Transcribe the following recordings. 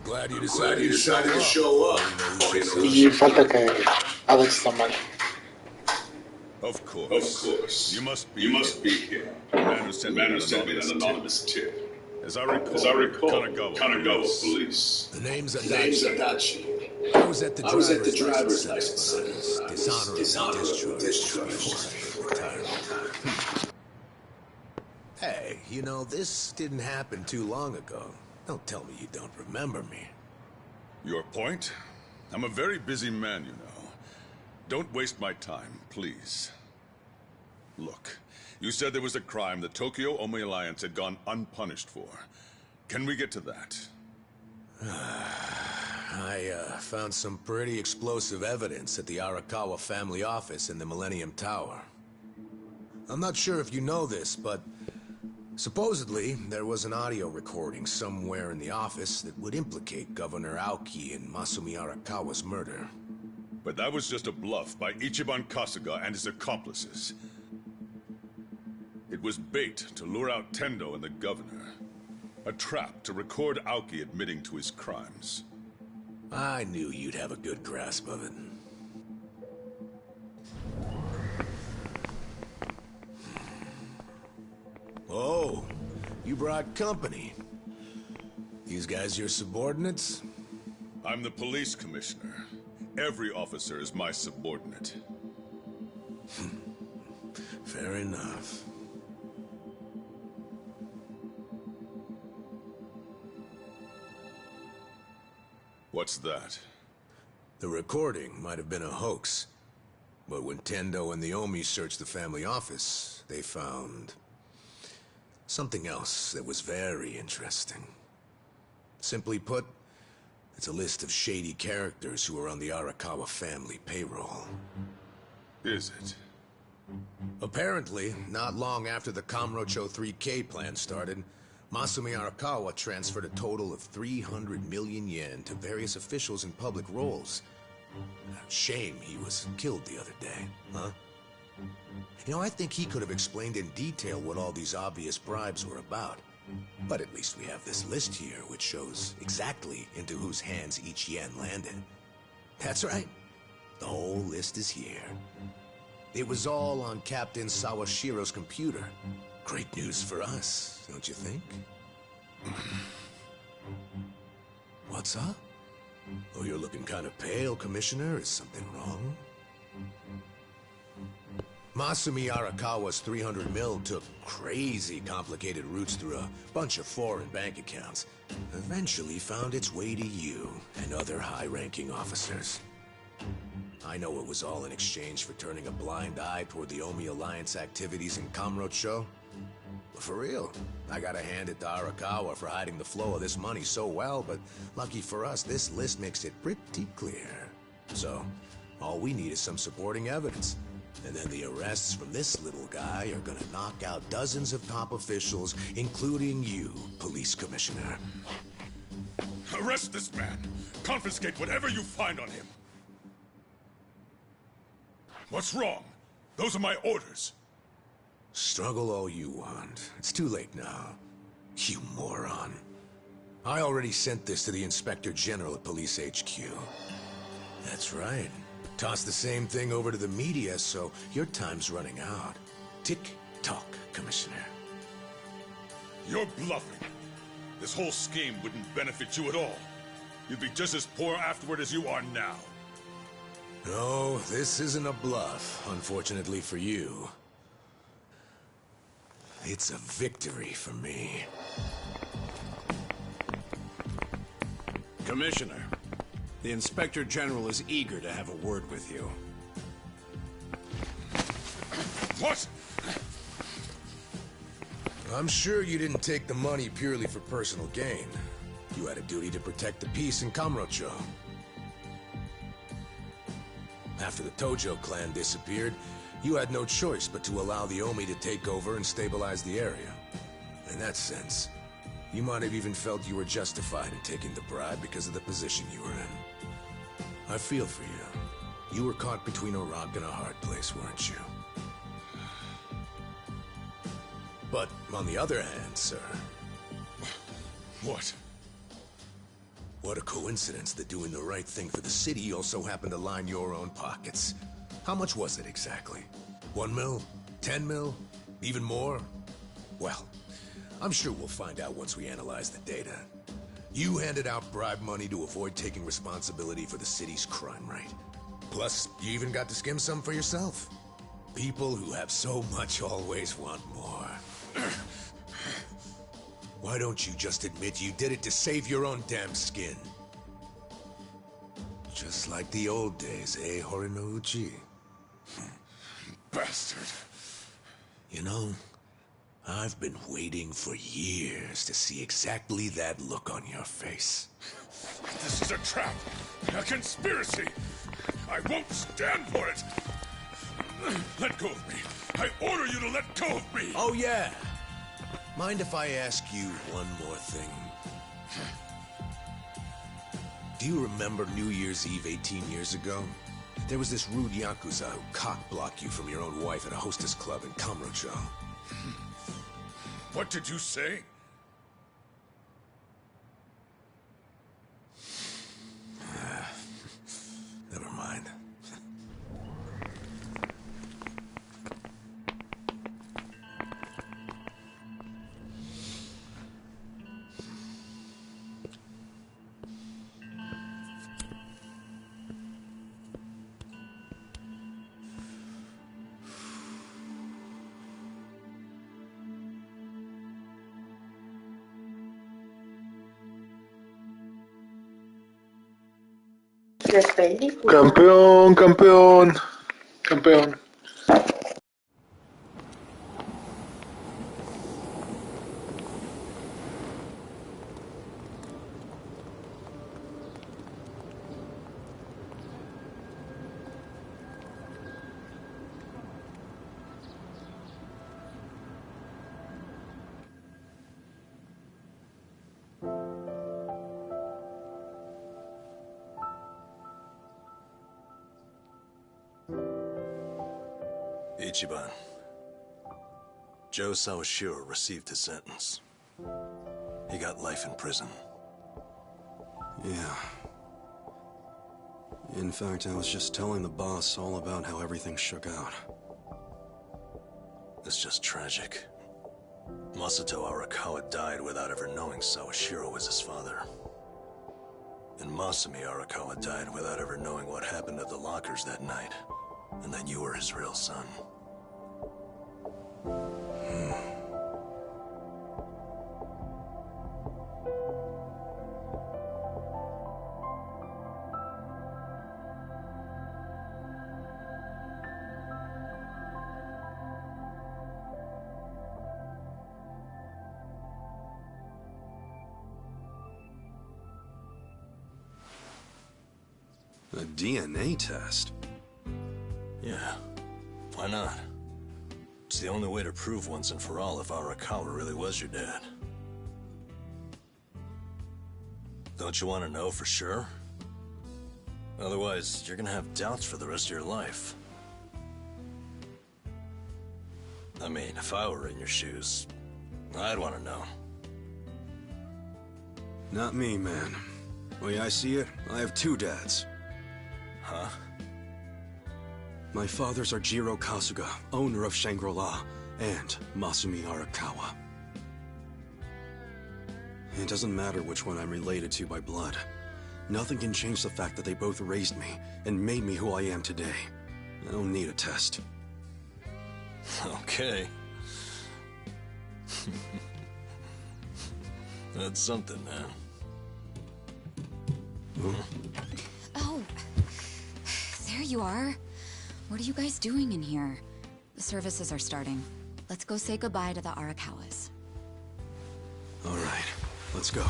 Glad you decided to show up. Y falta que Alex está mal. Of course. You must be here. The man who sent me an anonymous tip. As I recall, Kanagawa police. The name's Adachi. I was at the driver's license center, but I was dishonorably discharged before retirement. Hey, you know, this didn't happen too long ago. Don't tell me you don't remember me. Your point? I'm a very busy man, you know. Don't waste my time, please. Look, you said there was a crime the Tokyo Omi Alliance had gone unpunished for. Can we get to that? I found some pretty explosive evidence at the Arakawa family office in the Millennium Tower. I'm not sure if you know this, but supposedly there was an audio recording somewhere in the office that would implicate Governor Aoki in Masumi Arakawa's murder. But that was just a bluff by Ichiban Kasuga and his accomplices. It was bait to lure out Tendo and the governor. A trap to record Aoki admitting to his crimes. I knew you'd have a good grasp of it. Oh, you brought company. These guys your subordinates? I'm the police commissioner. Every officer is my subordinate. Fair enough. What's that? The recording might have been a hoax, but when Tendo and the Omi searched the family office, they found something else that was very interesting. Simply put, it's a list of shady characters who are on the Arakawa family payroll. Is it? Apparently, not long after the Kamurocho 3K plan started, Masumi Arakawa transferred a total of 300 million yen to various officials in public roles. Shame he was killed the other day, huh? You know, I think he could have explained in detail what all these obvious bribes were about. But at least we have this list here, which shows exactly into whose hands each yen landed. That's right. The whole list is here. It was all on Captain Sawashiro's computer. Great news for us, don't you think? What's up? Oh, you're looking kind of pale, Commissioner. Is something wrong? Masumi Arakawa's 300 mil took crazy complicated routes through a bunch of foreign bank accounts. Eventually found its way to you and other high-ranking officers. I know it was all in exchange for turning a blind eye toward the Omi Alliance activities in Kamurocho. But for real, I gotta hand it to Arakawa for hiding the flow of this money so well, but lucky for us, this list makes it pretty clear. So, all we need is some supporting evidence. And then the arrests from this little guy are gonna knock out dozens of top officials, including you, Police Commissioner. Arrest this man! Confiscate whatever you find on him! What's wrong? Those are my orders. Struggle all you want. It's too late now. You moron. I already sent this to the Inspector General at Police HQ. That's right. Toss the same thing over to the media, so your time's running out. Tick-tock, Commissioner. You're bluffing. This whole scheme wouldn't benefit you at all. You'd be just as poor afterward as you are now. No, this isn't a bluff, unfortunately for you. It's a victory for me. Commissioner, the Inspector General is eager to have a word with you. What? I'm sure you didn't take the money purely for personal gain. You had a duty to protect the peace in Kamurocho. After the Tojo clan disappeared, you had no choice but to allow the Omi to take over and stabilize the area. In that sense, you might have even felt you were justified in taking the bribe because of the position you were in. I feel for you. You were caught between a rock and a hard place, weren't you? But on the other hand, sir... What? What a coincidence that doing the right thing for the city also happened to line your own pockets. How much was it exactly? 1 mil? 10 mil? Even more? Well, I'm sure we'll find out once we analyze the data. You handed out bribe money to avoid taking responsibility for the city's crime rate. Plus, you even got to skim some for yourself. People who have so much always want more. Why don't you just admit you did it to save your own damn skin? Just like the old days, eh, Horinouchi? Bastard. You know, I've been waiting for years to see exactly that look on your face. This is a trap. A conspiracy. I won't stand for it. Let go of me. I order you to let go of me. Oh, yeah. Mind if I ask you one more thing? Do you remember New Year's Eve 18 years ago? There was this rude Yakuza who cock-blocked you from your own wife at a hostess club in Kamurocho. What did you say? Never mind. Campeón, campeón, campeón. Ichiban. Joe Sawashiro received his sentence. He got life in prison. Yeah. In fact, I was just telling the boss all about how everything shook out. It's just tragic. Masato Arakawa died without ever knowing Sawashiro was his father. And Masumi Arakawa died without ever knowing what happened at the lockers that night, and that you were his real son. A DNA test? Yeah, why not? It's the only way to prove once and for all if Arakawa really was your dad. Don't you want to know for sure? Otherwise, you're gonna have doubts for the rest of your life. I mean, if I were in your shoes, I'd want to know. Not me, man. The way I see it, I have two dads. Huh? My fathers are Jiro Kasuga, owner of Shangri-La, and Masumi Arakawa. It doesn't matter which one I'm related to by blood. Nothing can change the fact that they both raised me and made me who I am today. I don't need a test. Okay. That's something, man. Oh, there you are. What are you guys doing in here? The services are starting. Let's go say goodbye to the Arakawas. All right, let's go.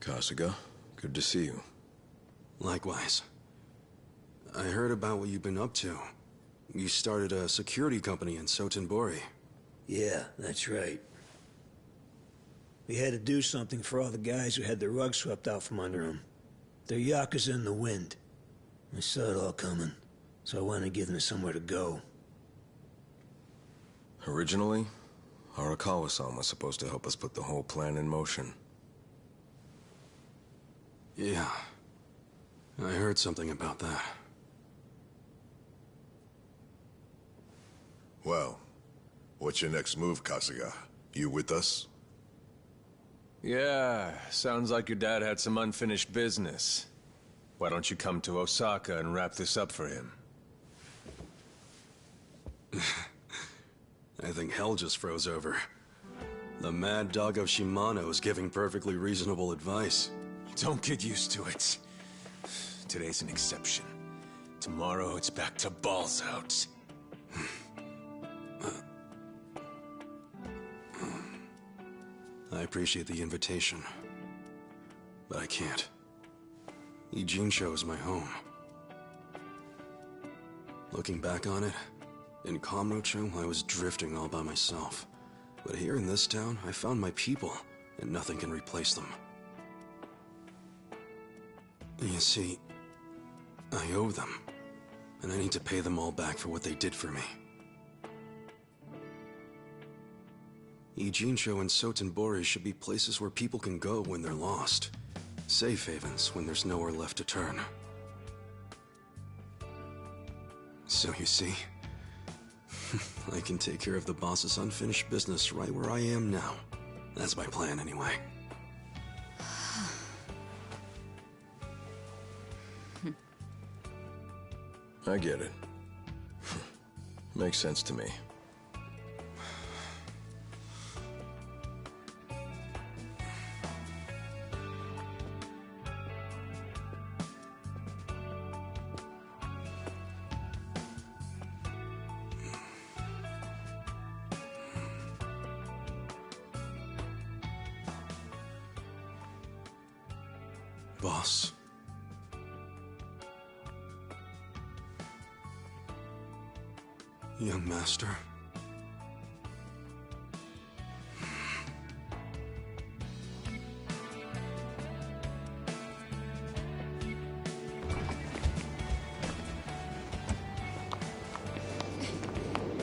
Kasuga, good to see you. Likewise. I heard about what you've been up to. You started a security company in Sotenbori. Yeah, that's right. We had to do something for all the guys who had the rug swept out from under them. They're Yakuza in the wind. I saw it all coming, so I wanted to give them somewhere to go. Originally, Arakawa-san was supposed to help us put the whole plan in motion. Yeah. I heard something about that. Well, what's your next move, Kasuga? You with us? Yeah, sounds like your dad had some unfinished business. Why don't you come to Osaka and wrap this up for him? I think hell just froze over. The mad dog of Shimano is giving perfectly reasonable advice. Don't get used to it. Today's an exception. Tomorrow it's back to balls out. I appreciate the invitation, but I can't. Ijincho is my home. Looking back on it, in Kamurocho, I was drifting all by myself. But here in this town, I found my people, and nothing can replace them. You see, I owe them, and I need to pay them all back for what they did for me. Ijincho and Sotenbori should be places where people can go when they're lost. Safe havens when there's nowhere left to turn. So you see, I can take care of the boss's unfinished business right where I am now. That's my plan anyway. I get it. Makes sense to me. Boss. Young master.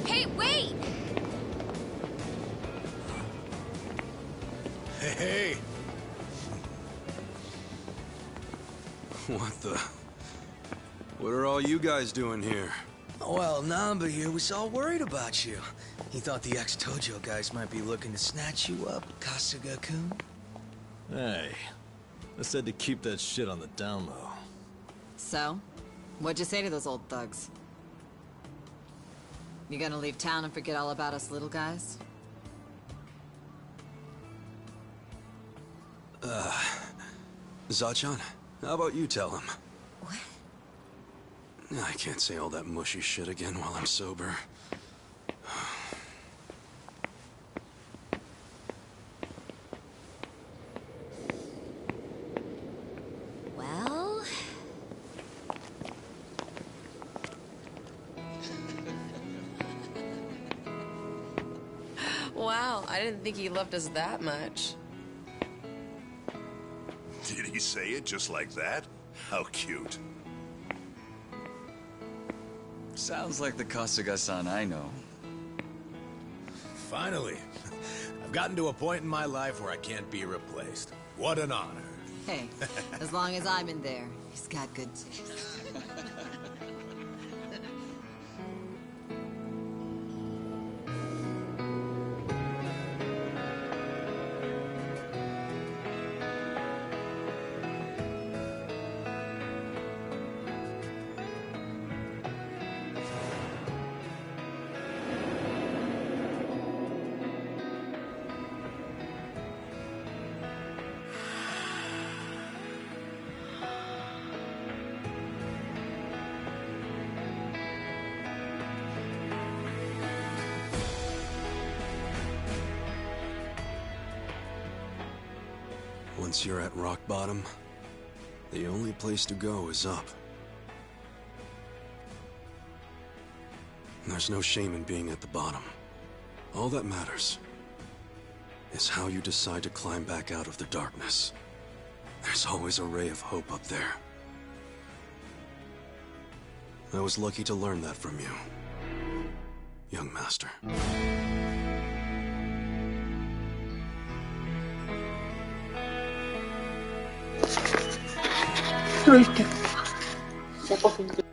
Hey, wait! Hey! What the? What are all you guys doing here? Well, Namba here was all worried about you. He thought the ex-Tojo guys might be looking to snatch you up, Kasuga-kun. Hey, I said to keep that shit on the down low. So? What'd you say to those old thugs? You gonna leave town and forget all about us little guys? Zachan, how about you tell him? What? I can't say all that mushy shit again while I'm sober. Well... Wow, I didn't think he loved us that much. Did he say it just like that? How cute. Sounds like the Kasuga-san I know. Finally. I've gotten to a point in my life where I can't be replaced. What an honor. Hey, as long as I'm in there, he's got good taste. once you're at rock bottom, the only place to go is up. There's no shame in being at the bottom. All that matters is how you decide to climb back out of the darkness. There's always a ray of hope up there. I was lucky to learn that from you, young master. Lo viste. Se ha